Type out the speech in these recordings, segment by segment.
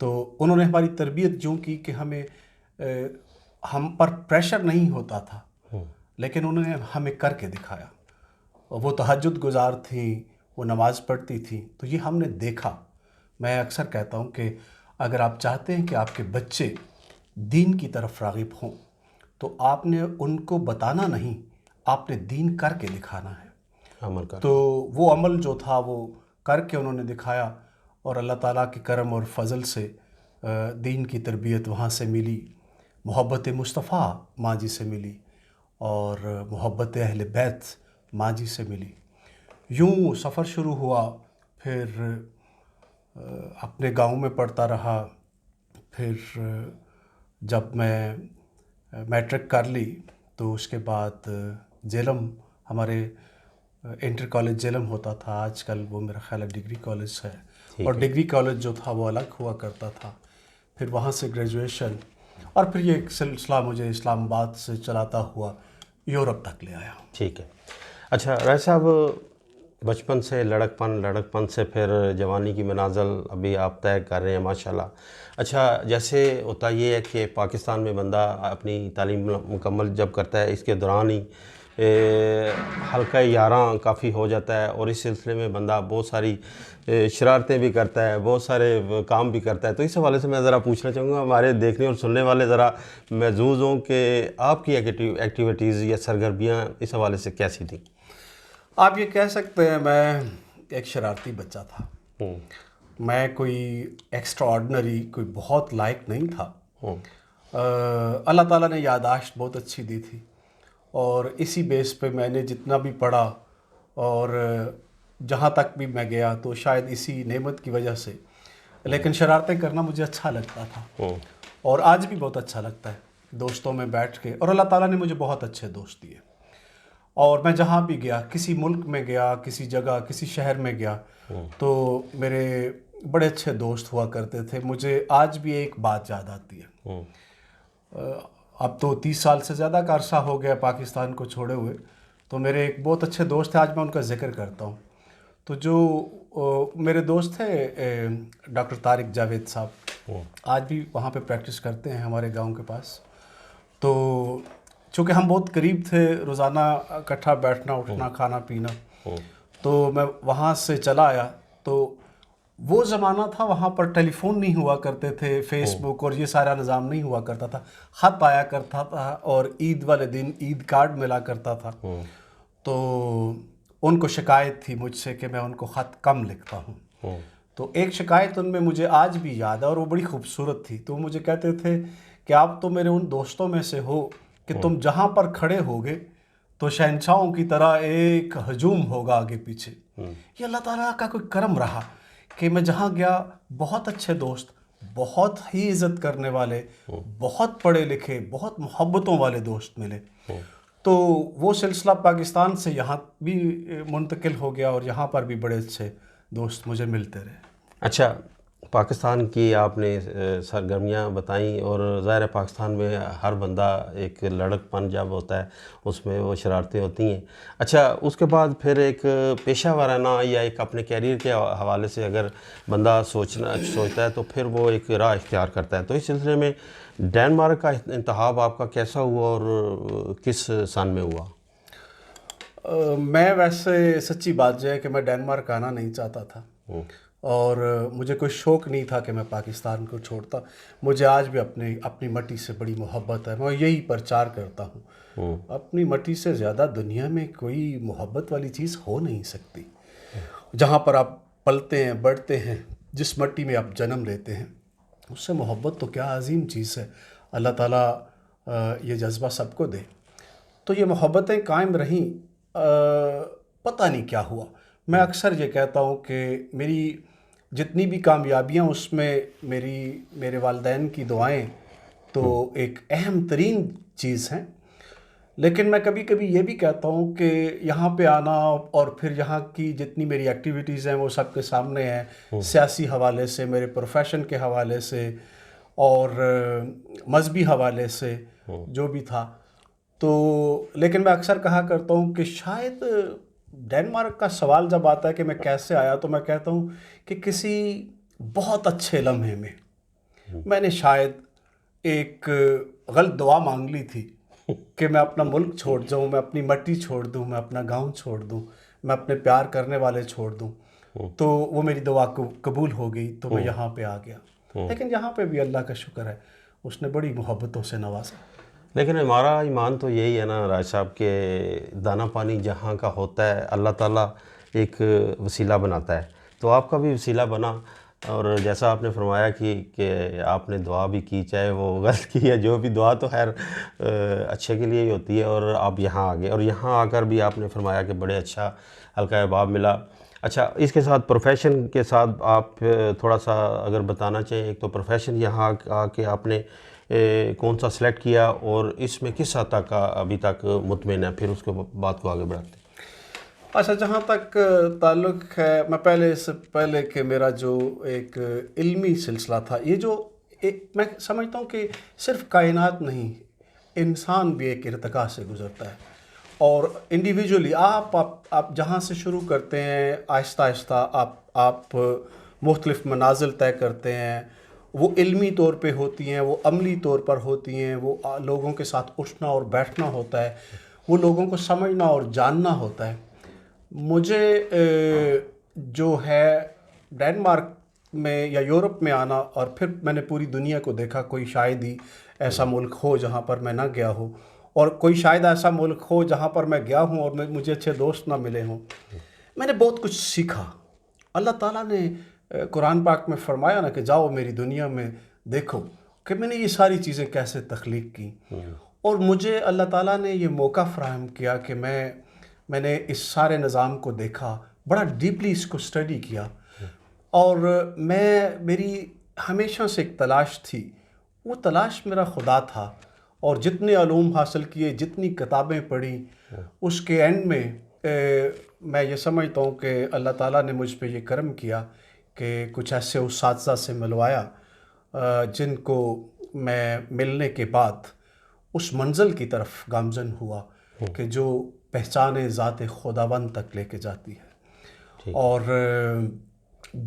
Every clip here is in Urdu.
تو انہوں نے ہماری تربیت یوں کی کہ ہم پر پریشر نہیں ہوتا تھا، لیکن انہوں نے ہمیں کر کے دکھایا. وہ تہجد گزار تھیں، وہ نماز پڑھتی تھیں، تو یہ ہم نے دیکھا. میں اکثر کہتا ہوں کہ اگر آپ چاہتے ہیں کہ آپ کے بچے دین کی طرف راغب ہوں تو آپ نے ان کو بتانا نہیں، آپ نے دین کر کے دکھانا ہے. عمل کر. تو وہ عمل جو تھا وہ کر کے انہوں نے دکھایا، اور اللہ تعالیٰ کے کرم اور فضل سے دین کی تربیت وہاں سے ملی، محبت مصطفیٰ ماں جی سے ملی، اور محبت اہل بیت ماں جی سے ملی. یوں سفر شروع ہوا. پھر اپنے گاؤں میں پڑھتا رہا. پھر جب میں میٹرک کر لی تو اس کے بعد جیلم، ہمارے انٹر کالج جیلم ہوتا تھا، آج کل وہ میرا خیال ہے ڈگری کالج ہے، اور ڈگری کالج جو تھا وہ الگ ہوا کرتا تھا. پھر وہاں سے گریجویشن، اور پھر یہ ایک سلسلہ مجھے اسلام آباد سے چلاتا ہوا یورپ تک لے آیا. ٹھیک ہے. اچھا رائے صاحب، بچپن سے لڑکپن سے پھر جوانی کی منازل ابھی آپ طے کر رہے ہیں ماشاءاللہ. اچھا، جیسے ہوتا یہ ہے کہ پاکستان میں بندہ اپنی تعلیم مکمل جب کرتا ہے، اس کے دوران ہی حلقہ یاراں کافی ہو جاتا ہے، اور اس سلسلے میں بندہ بہت ساری شرارتیں بھی کرتا ہے، بہت سارے کام بھی کرتا ہے. تو اس حوالے سے میں ذرا پوچھنا چاہوں گا، ہمارے دیکھنے اور سننے والے ذرا محظوظ ہوں کہ آپ کی ایکٹیویٹیز یا سرگرمیاں اس حوالے سے کیسی تھیں؟ آپ یہ کہہ سکتے ہیں میں ایک شرارتی بچہ تھا. میں کوئی ایکسٹرا آرڈنری، کوئی بہت لائق نہیں تھا. اللہ تعالیٰ نے یادداشت بہت اچھی دی تھی، اور اسی بیس پہ میں نے جتنا بھی پڑھا اور جہاں تک بھی میں گیا تو شاید اسی نعمت کی وجہ سے. لیکن شرارتیں کرنا مجھے اچھا لگتا تھا، اور آج بھی بہت اچھا لگتا ہے دوستوں میں بیٹھ کے. اور اللہ تعالیٰ نے مجھے بہت اچھے دوست دیے، اور میں جہاں بھی گیا، کسی ملک میں گیا، کسی جگہ، کسی شہر میں گیا، تو میرے بڑے اچھے دوست ہوا کرتے تھے. مجھے آج بھی ایک بات یاد آتی ہے. اب تو 30 سال سے زیادہ کا عرصہ ہو گیا پاکستان کو چھوڑے ہوئے، تو میرے ایک بہت اچھے دوست ہیں، آج میں ان کا ذکر کرتا ہوں. تو جو میرے دوست تھے ڈاکٹر طارق جاوید صاحب، آج بھی وہاں پہ پریکٹس کرتے ہیں ہمارے گاؤں کے پاس. تو چونکہ ہم بہت قریب تھے، روزانہ اکٹھا بیٹھنا اٹھنا کھانا پینا، تو میں وہاں سے چلا آیا. تو وہ زمانہ تھا، وہاں پر ٹیلی فون نہیں ہوا کرتے تھے، فیس بک اور یہ سارا نظام نہیں ہوا کرتا تھا. خط آیا کرتا تھا، اور عید والے دن عید کارڈ ملا کرتا تھا. تو ان کو شکایت تھی مجھ سے کہ میں ان کو خط کم لکھتا ہوں. تو ایک شکایت ان میں مجھے آج بھی یاد ہے، اور وہ بڑی خوبصورت تھی. تو وہ مجھے کہتے تھے کہ آپ تو میرے ان دوستوں میں سے ہو کہ تم جہاں پر کھڑے ہوگے تو شہنشاہوں کی طرح ایک ہجوم ہوگا آگے پیچھے. یہ اللہ تعالیٰ کا کوئی کرم رہا کہ میں جہاں گیا بہت اچھے دوست، بہت ہی عزت کرنے والے، بہت پڑھے لکھے، بہت محبتوں والے دوست ملے. تو وہ سلسلہ پاکستان سے یہاں بھی منتقل ہو گیا، اور یہاں پر بھی بڑے اچھے دوست مجھے ملتے رہے. اچھا، پاکستان کی آپ نے سرگرمیاں بتائیں، اور ظاہر ہے پاکستان میں ہر بندہ ایک لڑک پن جب ہوتا ہے اس میں وہ شرارتیں ہوتی ہیں. اچھا، اس کے بعد پھر ایک پیشہ ورانہ یا ایک اپنے کیریئر کے حوالے سے اگر بندہ سوچتا ہے تو پھر وہ ایک راہ اختیار کرتا ہے. تو اس سلسلے میں ڈینمارک کا انتخاب آپ کا کیسا ہوا اور کس سن میں ہوا؟ میں ویسے سچی بات جو ہے کہ میں ڈینمارک آنا نہیں چاہتا تھا، اور مجھے کوئی شوق نہیں تھا کہ میں پاکستان کو چھوڑتا. مجھے آج بھی اپنی مٹی سے بڑی محبت ہے. میں یہی پرچار کرتا ہوں، اپنی مٹی سے زیادہ دنیا میں کوئی محبت والی چیز ہو نہیں سکتی. جہاں پر آپ پلتے ہیں، بڑھتے ہیں، جس مٹی میں آپ جنم لیتے ہیں، اس سے محبت تو کیا عظیم چیز ہے. اللہ تعالیٰ یہ جذبہ سب کو دے. تو یہ محبتیں قائم رہیں. پتہ نہیں کیا ہوا. میں اکثر یہ کہتا ہوں کہ میری جتنی بھی کامیابیاں اس میں میرے والدین کی دعائیں تو ایک اہم ترین چیز ہیں. لیکن میں کبھی کبھی یہ بھی کہتا ہوں کہ یہاں پہ آنا اور پھر یہاں کی جتنی میری ایکٹیویٹیز ہیں وہ سب کے سامنے ہیں، سیاسی حوالے سے، میرے پروفیشن کے حوالے سے، اور مذہبی حوالے سے جو بھی تھا. تو لیکن میں اکثر کہا کرتا ہوں کہ شاید ڈینمارک کا سوال جب آتا ہے کہ میں کیسے آیا، تو میں کہتا ہوں کہ کسی بہت اچھے لمحے میں میں نے شاید ایک غلط دعا مانگ لی تھی کہ میں اپنا ملک چھوڑ جاؤں، میں اپنی مٹی چھوڑ دوں، میں اپنا گاؤں چھوڑ دوں، میں اپنے پیار کرنے والے چھوڑ دوں، تو وہ میری دعا کو قبول ہو گئی، تو میں یہاں پہ آ گیا۔ لیکن یہاں پہ بھی اللہ کا شکر ہے، اس نے بڑی محبتوں سے نوازا۔ لیکن ہمارا ایمان تو یہی ہے نا راج صاحب کہ دانہ پانی جہاں کا ہوتا ہے اللہ تعالیٰ ایک وسیلہ بناتا ہے، تو آپ کا بھی وسیلہ بنا، اور جیسا آپ نے فرمایا کہ آپ نے دعا بھی کی، چاہے وہ غلط کی ہے، جو بھی دعا تو خیر اچھے کے لیے ہی ہوتی ہے، اور آپ یہاں آ گئے، اور یہاں آ کر بھی آپ نے فرمایا کہ بڑے اچھا حلقہ احباب ملا۔ اچھا، اس کے ساتھ پروفیشن کے ساتھ آپ تھوڑا سا اگر بتانا چاہیں، ایک تو پروفیشن یہاں آ کے آپ نے کون سا سلیکٹ کیا، اور اس میں کس حد تک ابھی تک مطمئن ہے، پھر اس کے بات کو آگے بڑھاتے ہیں۔ اچھا، جہاں تک تعلق ہے، میں پہلے سے پہلے کہ میرا جو ایک علمی سلسلہ تھا، یہ جو میں سمجھتا ہوں کہ صرف کائنات نہیں، انسان بھی ایک ارتقاء سے گزرتا ہے، اور انڈیویجولی آپ جہاں سے شروع کرتے ہیں، آہستہ آہستہ آپ مختلف منازل طے کرتے ہیں، وہ علمی طور پہ ہوتی ہیں، وہ عملی طور پر ہوتی ہیں، وہ لوگوں کے ساتھ اٹھنا اور بیٹھنا ہوتا ہے، وہ لوگوں کو سمجھنا اور جاننا ہوتا ہے۔ مجھے جو ہے ڈنمارک میں یا یورپ میں آنا، اور پھر میں نے پوری دنیا کو دیکھا، کوئی شاید ہی ایسا ملک ہو جہاں پر میں نہ گیا ہوں، اور کوئی شاید ایسا ملک ہو جہاں پر میں گیا ہوں اور مجھے اچھے دوست نہ ملے ہوں۔ میں نے بہت کچھ سیکھا۔ اللہ تعالیٰ نے قرآن پاک میں فرمایا نا کہ جاؤ میری دنیا میں دیکھو کہ میں نے یہ ساری چیزیں کیسے تخلیق کی، اور مجھے اللہ تعالیٰ نے یہ موقع فراہم کیا کہ میں نے اس سارے نظام کو دیکھا، بڑا ڈیپلی اس کو اسٹڈی کیا، اور میری ہمیشہ سے ایک تلاش تھی، وہ تلاش میرا خدا تھا، اور جتنے علوم حاصل کیے، جتنی کتابیں پڑھی، اس کے اینڈ میں میں یہ سمجھتا ہوں کہ اللہ تعالیٰ نے مجھ پہ یہ کرم کیا کہ کچھ ایسے اساتذہ سے ملوایا جن کو میں ملنے کے بعد اس منزل کی طرف گامزن ہوا کہ جو پہچان ذات خداوند تک لے کے جاتی ہے۔ اور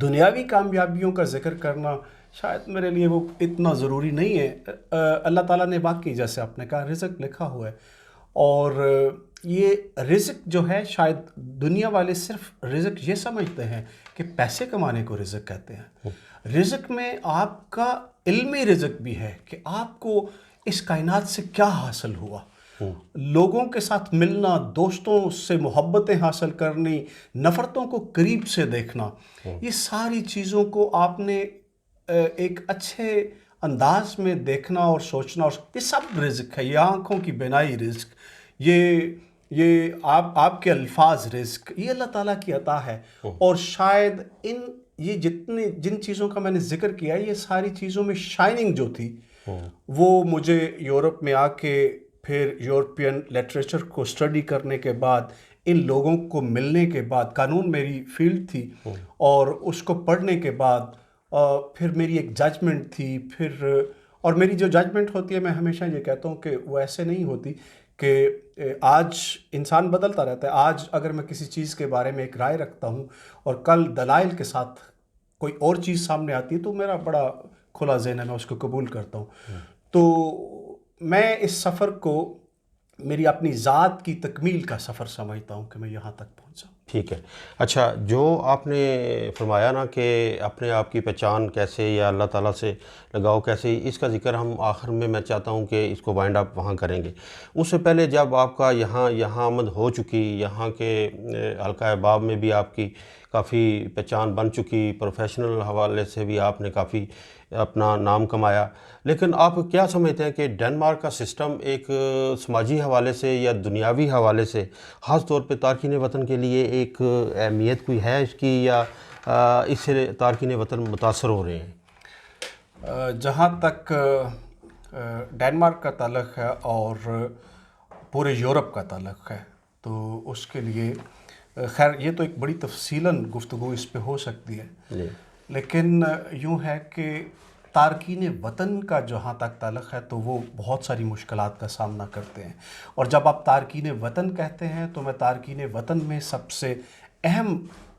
دنیاوی کامیابیوں کا ذکر کرنا شاید میرے لیے وہ اتنا ضروری نہیں ہے۔ اللہ تعالیٰ نے باقی جیسے آپ نے کہا رزق لکھا ہوا ہے، اور یہ رزق جو ہے شاید دنیا والے صرف رزق یہ سمجھتے ہیں کہ پیسے کمانے کو رزق کہتے ہیں۔ رزق میں آپ کا علمی رزق بھی ہے کہ آپ کو اس کائنات سے کیا حاصل ہوا، لوگوں کے ساتھ ملنا، دوستوں سے محبتیں حاصل کرنی، نفرتوں کو قریب سے دیکھنا، یہ ساری چیزوں کو آپ نے ایک اچھے انداز میں دیکھنا اور سوچنا، اور یہ سب رزق ہے۔ یہ آنکھوں کی بینائی رزق، یہ آپ کے الفاظ رزق، یہ اللہ تعالیٰ کی عطا ہے۔ اور شاید یہ جن چیزوں کا میں نے ذکر کیا، یہ ساری چیزوں میں شائننگ جو تھی وہ مجھے یورپ میں آ کے، پھر یورپین لٹریچر کو اسٹڈی کرنے کے بعد، ان لوگوں کو ملنے کے بعد، قانون میری فیلڈ تھی، اور اس کو پڑھنے کے بعد پھر میری ایک ججمنٹ تھی، اور میری جو ججمنٹ ہوتی ہے، میں ہمیشہ یہ کہتا ہوں کہ وہ ایسے نہیں ہوتی کہ آج انسان بدلتا رہتا ہے، آج اگر میں کسی چیز کے بارے میں ایک رائے رکھتا ہوں اور کل دلائل کے ساتھ کوئی اور چیز سامنے آتی ہے تو میرا بڑا کھلا ذہن ہے، میں اس کو قبول کرتا ہوں۔ تو میں اس سفر کو میری اپنی ذات کی تکمیل کا سفر سمجھتا ہوں کہ میں یہاں تک پہنچا۔ ٹھیک ہے، اچھا، جو آپ نے فرمایا نا کہ اپنے آپ کی پہچان کیسے یا اللہ تعالیٰ سے لگاؤ کیسے، اس کا ذکر ہم آخر میں چاہتا ہوں کہ اس کو وائنڈ اپ وہاں کریں گے۔ اس سے پہلے جب آپ کا یہاں آمد ہو چکی، یہاں کے حلقہ احباب میں بھی آپ کی کافی پہچان بن چکی، پروفیشنل حوالے سے بھی آپ نے کافی اپنا نام کمایا، لیکن آپ کیا سمجھتے ہیں کہ ڈنمارک کا سسٹم ایک سماجی حوالے سے یا دنیاوی حوالے سے خاص طور پہ تارکین وطن کے لیے ایک اہمیت کوئی ہے اس کی، یا اس سے تارکین وطن متاثر ہو رہے ہیں؟ جہاں تک ڈنمارک کا تعلق ہے اور پورے یورپ کا تعلق ہے، تو اس کے لیے خیر یہ تو ایک بڑی تفصیلاً گفتگو اس پہ ہو سکتی ہے، لیکن یوں ہے کہ تارکین وطن کا جہاں تک تعلق ہے تو وہ بہت ساری مشکلات کا سامنا کرتے ہیں، اور جب آپ تارکین وطن کہتے ہیں تو میں تارکین وطن میں سب سے اہم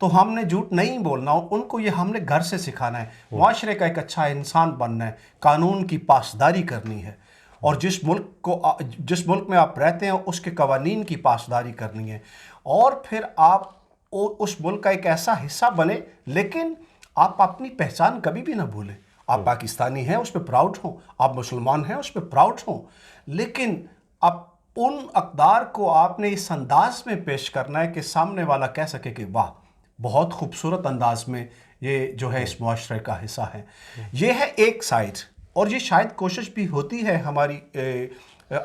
تو ہم نے جھوٹ نہیں بولنا، ان کو یہ ہم نے گھر سے سکھانا ہے، معاشرے کا ایک اچھا انسان بننا ہے، قانون کی پاسداری کرنی ہے، اور جس ملک میں آپ رہتے ہیں اس کے قوانین کی پاسداری کرنی ہے، اور پھر آپ اس ملک کا ایک ایسا حصہ بنے، لیکن آپ اپنی پہچان کبھی بھی نہ بھولیں۔ آپ پاکستانی ہیں، اس پہ پراؤڈ ہوں، آپ مسلمان ہیں، اس پہ پراؤڈ ہوں، لیکن اب ان اقدار کو آپ نے اس انداز میں پیش کرنا ہے کہ سامنے والا کہہ سکے کہ واہ، بہت خوبصورت انداز میں یہ جو ہے اس معاشرے کا حصہ ہے۔ یہ ہے ایک سائڈ، اور یہ شاید کوشش بھی ہوتی ہے ہماری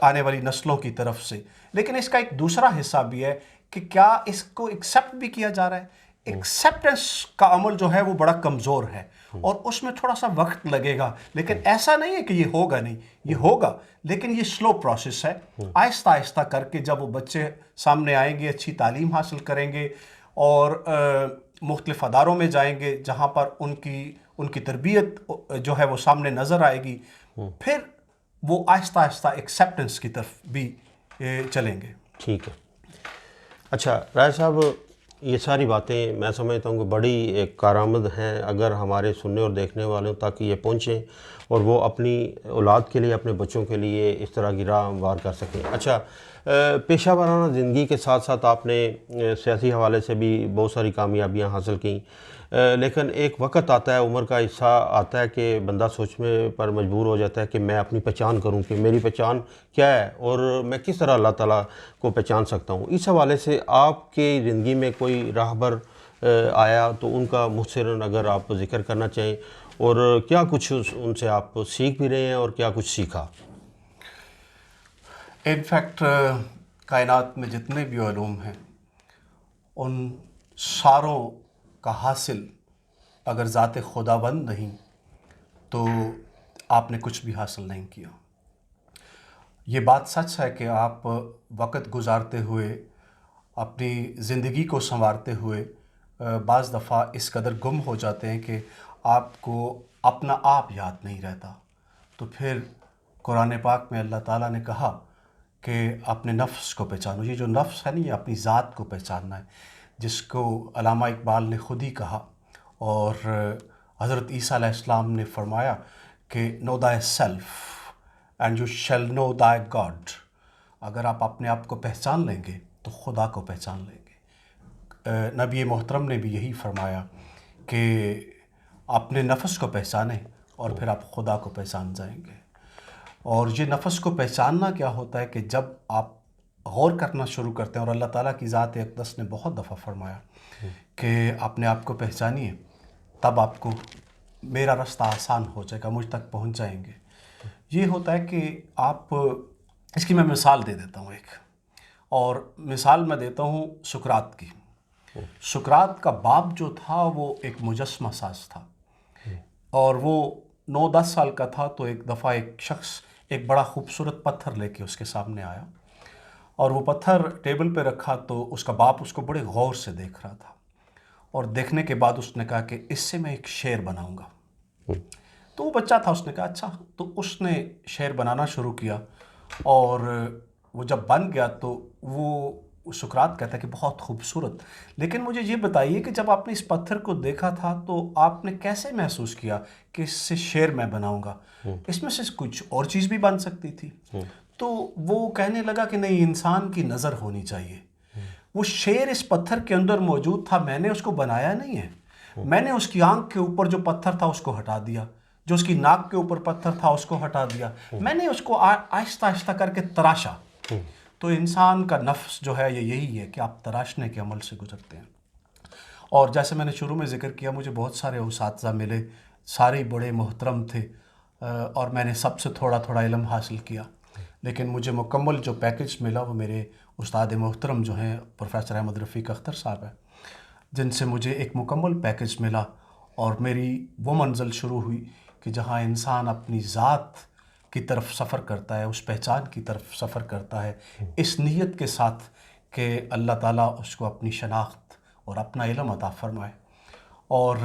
آنے والی نسلوں کی طرف سے، لیکن اس کا ایک دوسرا حصہ بھی ہے کہ کیا اس کو ایکسیپٹ بھی کیا جا رہا ہے۔ ایکسیپٹنس کا عمل جو ہے وہ بڑا کمزور ہے، اور اس میں تھوڑا سا وقت لگے گا، لیکن ایسا نہیں ہے کہ یہ ہوگا نہیں، یہ ہوگا، لیکن یہ سلو پروسیس ہے۔ آہستہ آہستہ کر کے جب وہ بچے سامنے آئیں گے، اچھی تعلیم حاصل کریں گے، اور مختلف اداروں میں جائیں گے جہاں پر ان کی تربیت جو ہے وہ سامنے نظر آئے گی، پھر وہ آہستہ آہستہ ایکسیپٹنس کی طرف بھی چلیں گے۔ ٹھیک ہے۔ اچھا راج صاحب، یہ ساری باتیں میں سمجھتا ہوں کہ بڑی ایک کارآمد ہیں اگر ہمارے سننے اور دیکھنے والوں تک یہ پہنچیں اور وہ اپنی اولاد کے لیے، اپنے بچوں کے لیے اس طرح کی راہ ہموار کر سکیں۔ اچھا، پیشہ ورانہ زندگی کے ساتھ ساتھ آپ نے سیاسی حوالے سے بھی بہت ساری کامیابیاں حاصل کیں، لیکن ایک وقت آتا ہے، عمر کا حصہ آتا ہے کہ بندہ سوچنے پر مجبور ہو جاتا ہے کہ میں اپنی پہچان کروں، کہ میری پہچان کیا ہے اور میں کس طرح اللہ تعالیٰ کو پہچان سکتا ہوں۔ اس حوالے سے آپ کی زندگی میں کوئی راہبر آیا تو ان کا مختصراً اگر آپ ذکر کرنا چاہیں، اور کیا کچھ ان سے آپ سیکھ بھی رہے ہیں اور کیا کچھ سیکھا؟ انفیکٹ کائنات میں جتنے بھی علوم ہیں ان ساروں کا حاصل اگر ذات خداوند نہیں تو آپ نے کچھ بھی حاصل نہیں کیا۔ یہ بات سچ ہے کہ آپ وقت گزارتے ہوئے، اپنی زندگی کو سنوارتے ہوئے بعض دفعہ اس قدر گم ہو جاتے ہیں کہ آپ کو اپنا آپ یاد نہیں رہتا۔ تو پھر قرآن پاک میں اللہ تعالیٰ نے کہا کہ اپنے نفس کو پہچانو۔ یہ جو نفس ہے نا، یہ اپنی ذات کو پہچاننا ہے، جس کو علامہ اقبال نے خود ہی کہا، اور حضرت عیسیٰ علیہ السلام نے فرمایا کہ نو thy self and you shall know thy God۔ اگر آپ اپنے آپ کو پہچان لیں گے تو خدا کو پہچان لیں گے۔ نبی محترم نے بھی یہی فرمایا کہ اپنے نفس کو پہچانیں اور پھر آپ خدا کو پہچان جائیں گے۔ اور یہ نفس کو پہچاننا کیا ہوتا ہے کہ جب آپ غور کرنا شروع کرتے ہیں، اور اللہ تعالیٰ کی ذات اقدس نے بہت دفعہ فرمایا کہ اپنے آپ کو پہچانیے، تب آپ کو میرا رستہ آسان ہو جائے گا، مجھ تک پہنچ جائیں گے۔ یہ ہوتا ہے کہ آپ، اس کی میں مثال دے دیتا ہوں ایک، اور مثال میں دیتا ہوں سقراط کی۔ سقراط کا باپ جو تھا وہ ایک مجسمہ ساز تھا، اور وہ 9-10 سال کا تھا تو ایک دفعہ ایک شخص ایک بڑا خوبصورت پتھر لے کے اس کے سامنے آیا، اور وہ پتھر ٹیبل پہ رکھا تو اس کا باپ اس کو بڑے غور سے دیکھ رہا تھا، اور دیکھنے کے بعد اس نے کہا کہ اس سے میں ایک شعر بناؤں گا۔ تو وہ بچہ تھا، اس نے کہا اچھا، تو اس نے شعر بنانا شروع کیا، اور وہ جب بن گیا تو وہ سقراط کہتا ہے کہ بہت خوبصورت، لیکن مجھے یہ بتائیے کہ جب آپ نے اس پتھر کو دیکھا تھا تو آپ نے کیسے محسوس کیا کہ اس سے شعر میں بناؤں گا؟ اس میں سے کچھ اور چیز بھی بن سکتی تھی۔ تو وہ کہنے لگا کہ نہیں، انسان کی نظر ہونی چاہیے۔ وہ شعر اس پتھر کے اندر موجود تھا، میں نے اس کو بنایا نہیں ہے، میں نے اس کی آنکھ کے اوپر جو پتھر تھا اس کو ہٹا دیا، جو اس کی ناک کے اوپر پتھر تھا اس کو ہٹا دیا، میں نے اس کو آہستہ آہستہ کر کے تراشا۔ تو انسان کا نفس جو ہے یہ یہی ہے کہ آپ تراشنے کے عمل سے گزرتے ہیں۔ اور جیسے میں نے شروع میں ذکر کیا، مجھے بہت سارے اساتذہ ملے، سارے بڑے محترم تھے، اور میں نے سب سے تھوڑا تھوڑا علم حاصل کیا، لیکن مجھے مکمل جو پیکج ملا وہ میرے استاد محترم جو ہیں پروفیسر احمد رفیق اختر صاحب ہیں، جن سے مجھے ایک مکمل پیکج ملا، اور میری وہ منزل شروع ہوئی کہ جہاں انسان اپنی ذات کی طرف سفر کرتا ہے، اس پہچان کی طرف سفر کرتا ہے، اس نیت کے ساتھ کہ اللہ تعالیٰ اس کو اپنی شناخت اور اپنا علم عطا فرمائے۔ اور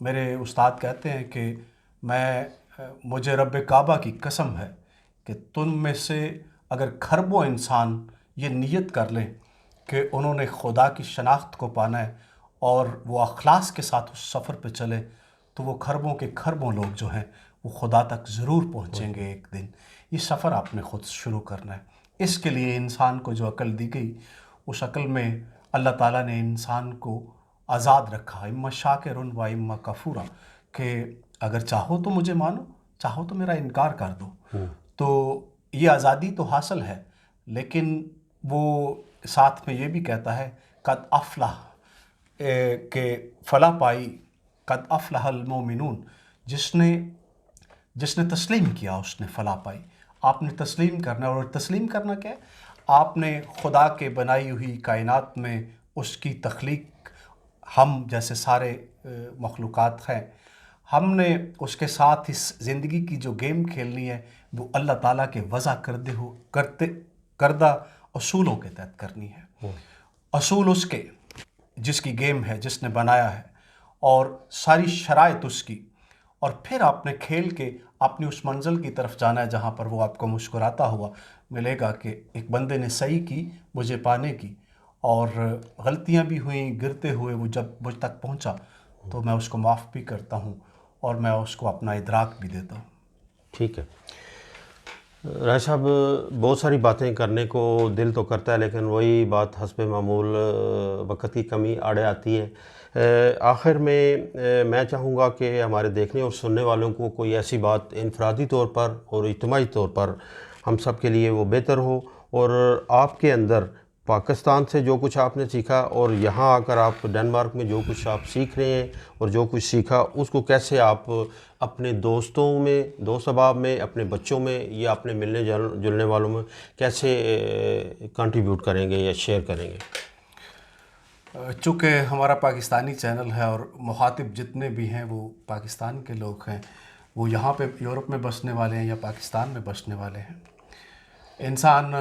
میرے استاد کہتے ہیں کہ مجھے رب کعبہ کی قسم ہے کہ تم میں سے اگر کھربوں انسان یہ نیت کر لیں کہ انہوں نے خدا کی شناخت کو پانا ہے اور وہ اخلاص کے ساتھ اس سفر پہ چلے تو وہ خربوں کے خربوں لوگ جو ہیں وہ خدا تک ضرور پہنچیں گے ایک دن۔ یہ سفر آپ نے خود شروع کرنا ہے۔ اس کے لیے انسان کو جو عقل دی گئی، اس عقل میں اللہ تعالیٰ نے انسان کو آزاد رکھا، اما شاکر و اما کفورا، کہ اگر چاہو تو مجھے مانو، چاہو تو میرا انکار کر دو۔ تو یہ آزادی تو حاصل ہے، لیکن وہ ساتھ میں یہ بھی کہتا ہے قد افلح، کہ فلاح پائی، قد افلح المومنون، جس نے تسلیم کیا اس نے فلاح پائی۔ آپ نے تسلیم کرنا، اور تسلیم کرنا کیا ہے؟ آپ نے خدا کے بنائی ہوئی کائنات میں اس کی تخلیق، ہم جیسے سارے مخلوقات ہیں، ہم نے اس کے ساتھ اس زندگی کی جو گیم کھیلنی ہے وہ اللہ تعالیٰ کے وضع کردہ اصولوں کے تحت کرنی ہے۔ اصول اس کے جس کی گیم ہے، جس نے بنایا ہے، اور ساری شرائط اس کی، اور پھر آپ نے کھیل کے اپنی اس منزل کی طرف جانا ہے جہاں پر وہ آپ کو مسکراتا ہوا ملے گا کہ ایک بندے نے صحیح کی مجھے پانے کی، اور غلطیاں بھی ہوئیں، گرتے ہوئے وہ جب مجھ تک پہنچا تو میں اس کو معاف بھی کرتا ہوں اور میں اس کو اپنا ادراک بھی دیتا ہوں۔ ٹھیک ہے راج صاحب، بہت ساری باتیں کرنے کو دل تو کرتا ہے، لیکن وہی بات حسب معمول وقت کی کمی آڑے آتی ہے۔ آخر میں چاہوں گا کہ ہمارے دیکھنے اور سننے والوں کو کوئی ایسی بات انفرادی طور پر اور اجتماعی طور پر ہم سب کے لیے وہ بہتر ہو، اور آپ کے اندر پاکستان سے جو کچھ آپ نے سیکھا اور یہاں آ کر آپ ڈنمارک میں جو کچھ آپ سیکھ رہے ہیں اور جو کچھ سیکھا، اس کو کیسے آپ اپنے دوستوں میں، دوست احباب میں، اپنے بچوں میں یا اپنے ملنے جلنے والوں میں کیسے کنٹریبیوٹ کریں گے یا شیئر کریں گے؟ چونکہ ہمارا پاکستانی چینل ہے اور مخاطب جتنے بھی ہیں وہ پاکستان کے لوگ ہیں، وہ یہاں پہ یورپ میں بسنے والے ہیں یا پاکستان میں بسنے والے ہیں، انسان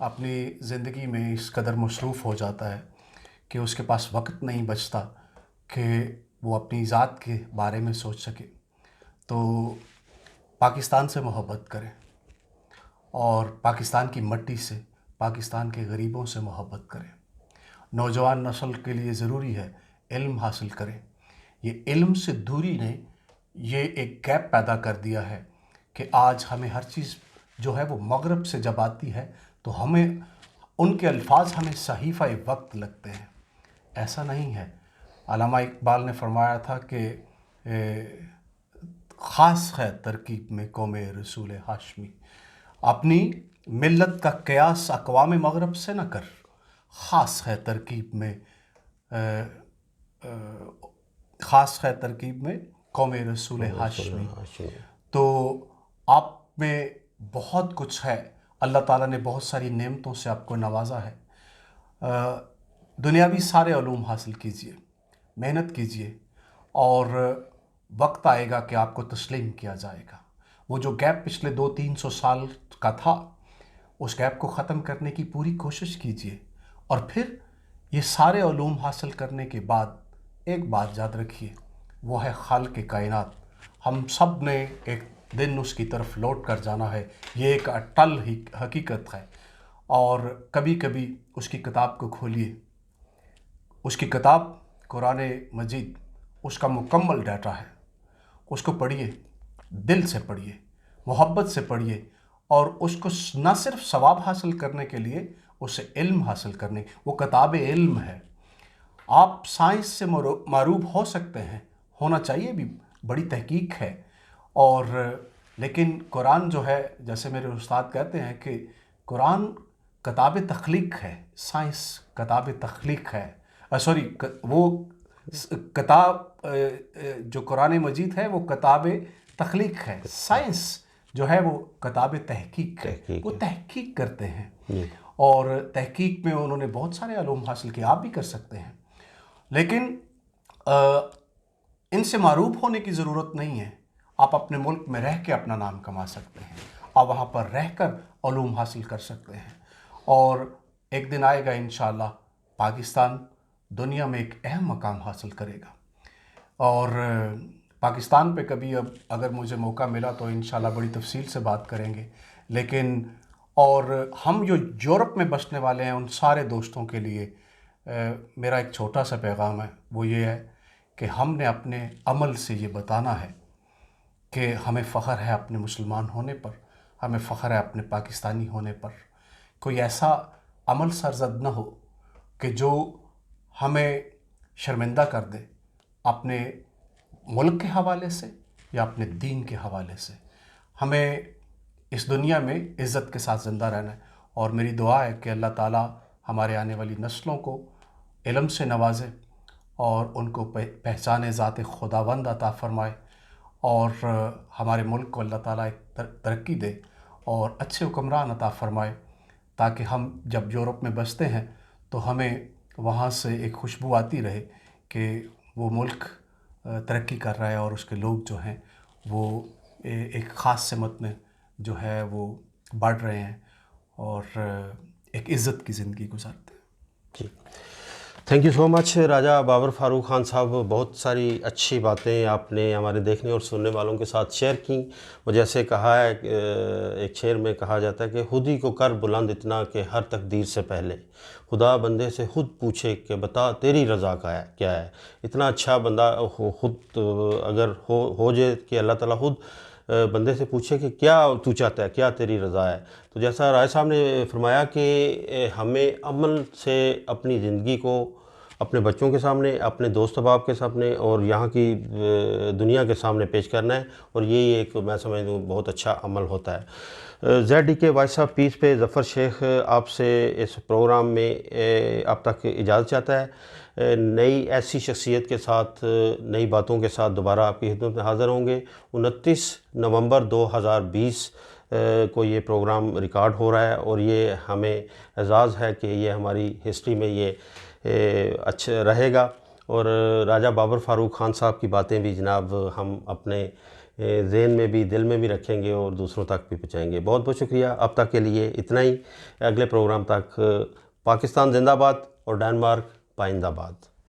اپنی زندگی میں اس قدر مصروف ہو جاتا ہے کہ اس کے پاس وقت نہیں بچتا کہ وہ اپنی ذات کے بارے میں سوچ سکے۔ تو پاکستان سے محبت کریں اور پاکستان کی مٹی سے، پاکستان کے غریبوں سے محبت کریں۔ نوجوان نسل کے لیے ضروری ہے علم حاصل کریں۔ یہ علم سے دوری نے یہ ایک گیپ پیدا کر دیا ہے کہ آج ہمیں ہر چیز جو ہے وہ مغرب سے جب آتی ہے تو ہمیں ان کے الفاظ ہمیں صحیفہ وقت لگتے ہیں۔ ایسا نہیں ہے۔ علامہ اقبال نے فرمایا تھا کہ خاص ہے ترکیب میں قوم رسول ہاشمی، اپنی ملت کا قیاس اقوام مغرب سے نہ کر، خاص ہے ترکیب میں خاص ہے ترکیب میں قوم رسول ہاشمی۔ تو آپ میں بہت کچھ ہے، اللہ تعالیٰ نے بہت ساری نعمتوں سے آپ کو نوازا ہے۔ دنیاوی سارے علوم حاصل کیجئے، محنت کیجئے، اور وقت آئے گا کہ آپ کو تسلیم کیا جائے گا۔ وہ جو گیپ پچھلے 200-300 سال کا تھا، اس گیپ کو ختم کرنے کی پوری کوشش کیجئے، اور پھر یہ سارے علوم حاصل کرنے کے بعد ایک بات یاد رکھیے، وہ ہے خالق کائنات۔ ہم سب نے ایک دن اس کی طرف لوٹ کر جانا ہے، یہ ایک اٹل حقیقت ہے، اور کبھی کبھی اس کی کتاب کو کھولیے، اس کی کتاب قرآن مجید اس کا مکمل ڈیٹا ہے، اس کو پڑھیے، دل سے پڑھیے، محبت سے پڑھیے، اور اس کو نہ صرف ثواب حاصل کرنے کے لیے، اس سے علم حاصل کرنے، وہ کتاب علم ہے۔ آپ سائنس سے معروف ہو سکتے ہیں، ہونا چاہیے بھی، بڑی تحقیق ہے، اور لیکن قرآن جو ہے، جیسے میرے استاد کہتے ہیں کہ قرآن کتاب تخلیق ہے، سائنس کتاب تخلیق ہے، وہ کتاب جو قرآن مجید ہے وہ کتاب تخلیق ہے، سائنس جو ہے وہ کتاب تحقیق ہے، وہ تحقیق کرتے ہیں، اور تحقیق میں انہوں نے بہت سارے علوم حاصل کیے، آپ بھی کر سکتے ہیں، لیکن ان سے معروف ہونے کی ضرورت نہیں ہے۔ آپ اپنے ملک میں رہ کے اپنا نام کما سکتے ہیں، آپ وہاں پر رہ کر علوم حاصل کر سکتے ہیں، اور ایک دن آئے گا انشاءاللہ پاکستان دنیا میں ایک اہم مقام حاصل کرے گا، اور پاکستان پہ کبھی اب اگر مجھے موقع ملا تو انشاءاللہ بڑی تفصیل سے بات کریں گے، لیکن اور ہم جو یورپ میں بسنے والے ہیں ان سارے دوستوں کے لیے میرا ایک چھوٹا سا پیغام ہے، وہ یہ ہے کہ ہم نے اپنے عمل سے یہ بتانا ہے کہ ہمیں فخر ہے اپنے مسلمان ہونے پر، ہمیں فخر ہے اپنے پاکستانی ہونے پر۔ کوئی ایسا عمل سرزد نہ ہو کہ جو ہمیں شرمندہ کر دے، اپنے ملک کے حوالے سے یا اپنے دین کے حوالے سے۔ ہمیں اس دنیا میں عزت کے ساتھ زندہ رہنا ہے، اور میری دعا ہے کہ اللہ تعالیٰ ہمارے آنے والی نسلوں کو علم سے نوازے اور ان کو پہچان ذات خداوند عطا فرمائے، اور ہمارے ملک کو اللہ تعالیٰ ایک ترقی دے اور اچھے حکمران عطا فرمائے، تاکہ ہم جب یورپ میں بستے ہیں تو ہمیں وہاں سے ایک خوشبو آتی رہے کہ وہ ملک ترقی کر رہا ہے اور اس کے لوگ جو ہیں وہ ایک خاص سمت میں جو ہے وہ بڑھ رہے ہیں اور ایک عزت کی زندگی گزارتے ہیں۔ جی، تھینک یو سو مچ راجہ بابر فاروق خان صاحب، بہت ساری اچھی باتیں آپ نے ہمارے دیکھنے اور سننے والوں کے ساتھ شیئر کیں۔ وہ جیسے کہا ہے، ایک شعر میں کہا جاتا ہے کہ خود ہی کو کر بلند اتنا کہ ہر تقدیر سے پہلے خدا بندے سے خود پوچھے کہ بتا تیری رضا کا ہے کیا ہے۔ اتنا اچھا بندہ خود اگر ہو جائے کہ اللہ تعالیٰ خود بندے سے پوچھے کہ کیا تو چاہتا ہے، کیا تیری رضا ہے، تو جیسا رائے صاحب نے فرمایا کہ ہمیں عمل سے اپنی زندگی کو اپنے بچوں کے سامنے، اپنے دوست احباب کے سامنے اور یہاں کی دنیا کے سامنے پیش کرنا ہے، اور یہی ایک میں سمجھتا ہوں بہت اچھا عمل ہوتا ہے۔ ZDK وائس آف پیس پہ ظفر شیخ آپ سے اس پروگرام میں اب تک اجازت چاہتا ہے۔ نئی ایسی شخصیت کے ساتھ، نئی باتوں کے ساتھ دوبارہ آپ کی خدمت میں حاضر ہوں گے۔ 29 نومبر 2020 کو یہ پروگرام ریکارڈ ہو رہا ہے، اور یہ ہمیں اعزاز ہے کہ یہ ہماری ہسٹری میں یہ اچھا رہے گا، اور راجہ بابر فاروق خان صاحب کی باتیں بھی جناب ہم اپنے ذہن میں بھی، دل میں بھی رکھیں گے اور دوسروں تک بھی پہنچائیں گے۔ بہت بہت شکریہ، اب تک کے لیے اتنا ہی۔ اگلے پروگرام تک پاکستان زندہ باد اور ڈنمارک پائندہ باد۔